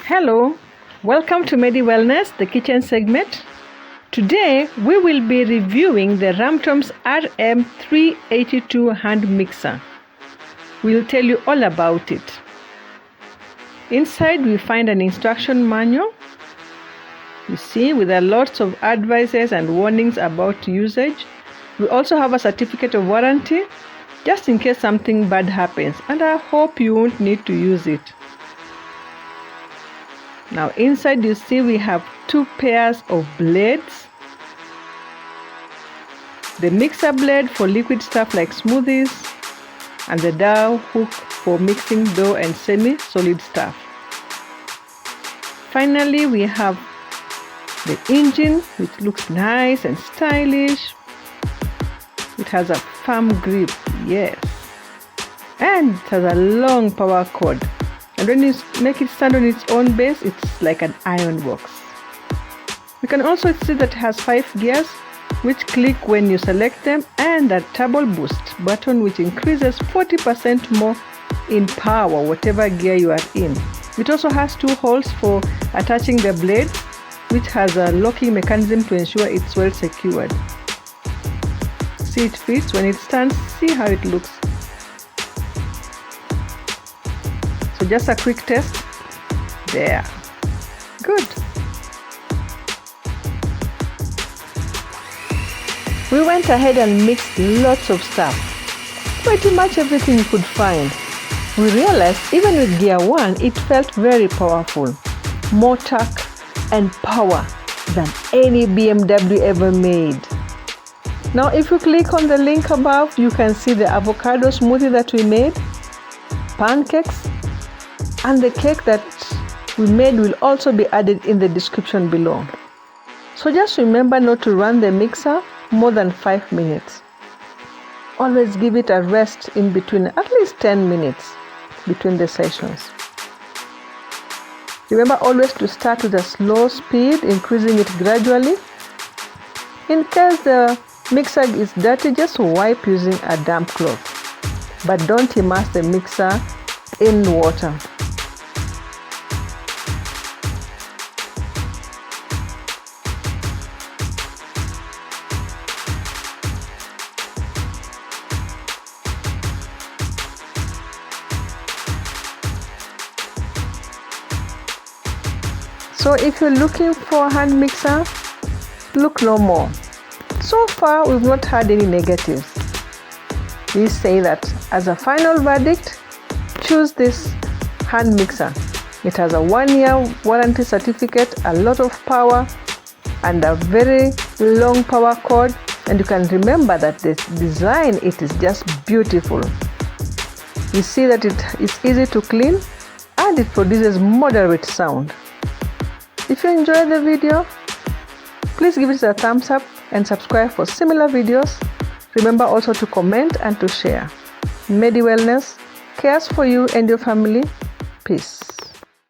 Hello, welcome to Medy Wellness, the kitchen segment. Today we will be reviewing the Ramtons RM 382 hand mixer. We'll tell you all about it. Inside we find an instruction manual, you see, with a lots of advices and warnings about usage. We also have a certificate of warranty, just in case something bad happens, and I hope you won't need to use it. Now inside you see we have two pairs of blades. The mixer blade for liquid stuff like smoothies, and the dowel hook for mixing dough and semi-solid stuff. Finally we have the engine, which looks nice and stylish. It has a firm grip, yes, and it has a long power cord. And when you make it stand on its own base, it's like an iron box. You can also see that it has 5 gears, which click when you select them, and a turbo boost button which increases 40% more in power whatever gear you are in. It also has 2 holes for attaching the blade, which has a locking mechanism to ensure it's well secured. See, it fits. When it stands, see how it looks. So just a quick test. There. Good. We went ahead and mixed lots of stuff. Pretty much everything you could find. We realized even with gear 1, it felt very powerful. More torque and power than any BMW ever made. Now if you click on the link above, you can see the avocado smoothie that we made, pancakes, and the cake that we made will also be added in the description below. So just remember not to run the mixer more than 5 minutes. Always give it a rest in between, at least 10 minutes between the sessions. Remember always to start with a slow speed, increasing it gradually. In case the mixer is dirty, just wipe using a damp cloth, but don't immerse the mixer in water. So if you're looking for a hand mixer, look no more. So far we've not had any negatives. We say that as a final verdict, choose this hand mixer. It has a 1-year warranty certificate, a lot of power, and a very long power cord. And you can remember that the design, it is just beautiful. You see that it is easy to clean and it produces moderate sound. If you enjoyed the video, please give it a thumbs up and subscribe for similar videos. Remember also to comment and to share. Medy Wellness cares for you and your family. Peace.